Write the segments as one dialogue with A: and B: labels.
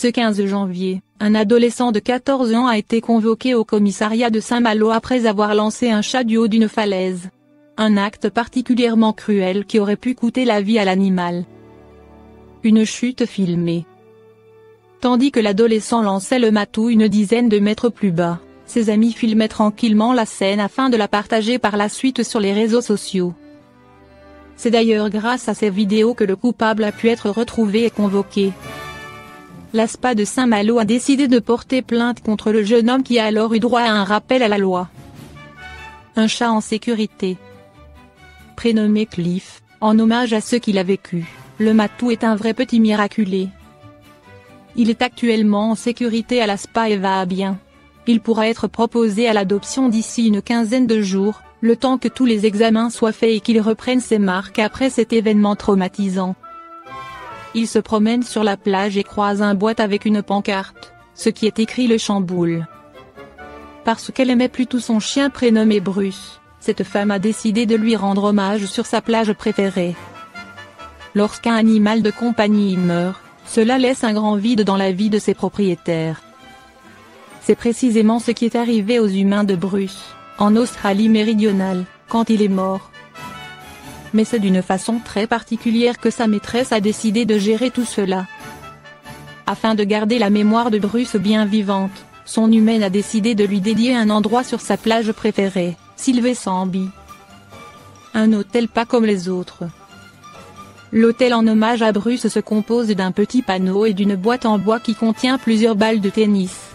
A: Ce 15 janvier, un adolescent de 14 ans a été convoqué au commissariat de Saint-Malo après avoir lancé un chat du haut d'une falaise. Un acte particulièrement cruel qui aurait pu coûter la vie à l'animal. Une chute filmée. Tandis que l'adolescent lançait le matou une dizaine de mètres plus bas, ses amis filmaient tranquillement la scène afin de la partager par la suite sur les réseaux sociaux. C'est d'ailleurs grâce à ces vidéos que le coupable a pu être retrouvé et convoqué. La SPA de Saint-Malo a décidé de porter plainte contre le jeune homme qui a alors eu droit à un rappel à la loi. Un chat en sécurité. Prénommé Cliff, en hommage à ce qu'il a vécu, le matou est un vrai petit miraculé. Il est actuellement en sécurité à la SPA et va bien. Il pourra être proposé à l'adoption d'ici une quinzaine de jours, le temps que tous les examens soient faits et qu'il reprenne ses marques après cet événement traumatisant. Il se promène sur la plage et croise un boîte avec une pancarte, ce qui est écrit le chamboule. Parce qu'elle aimait plutôt son chien prénommé Bruce, cette femme a décidé de lui rendre hommage sur sa plage préférée. Lorsqu'un animal de compagnie meurt, cela laisse un grand vide dans la vie de ses propriétaires. C'est précisément ce qui est arrivé aux humains de Bruce, en Australie méridionale, quand il est mort. Mais c'est d'une façon très particulière que sa maîtresse a décidé de gérer tout cela. Afin de garder la mémoire de Bruce bien vivante, son humaine a décidé de lui dédier un endroit sur sa plage préférée, Sylvesamby. Un hôtel pas comme les autres. L'hôtel en hommage à Bruce se compose d'un petit panneau et d'une boîte en bois qui contient plusieurs balles de tennis.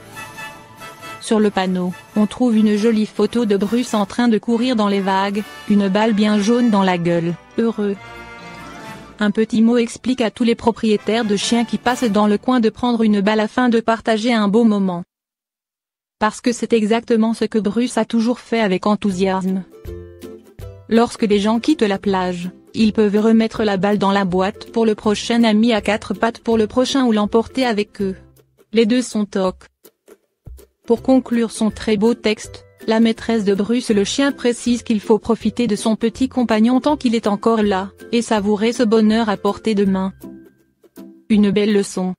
A: Sur le panneau, on trouve une jolie photo de Bruce en train de courir dans les vagues, une balle bien jaune dans la gueule, heureux. Un petit mot explique à tous les propriétaires de chiens qui passent dans le coin de prendre une balle afin de partager un beau moment. Parce que c'est exactement ce que Bruce a toujours fait avec enthousiasme. Lorsque les gens quittent la plage, ils peuvent remettre la balle dans la boîte pour le prochain ami à quatre pattes pour le prochain ou l'emporter avec eux. Les deux sont toc. Pour conclure son très beau texte, la maîtresse de Bruce le chien précise qu'il faut profiter de son petit compagnon tant qu'il est encore là, et savourer ce bonheur à portée de main. Une belle leçon.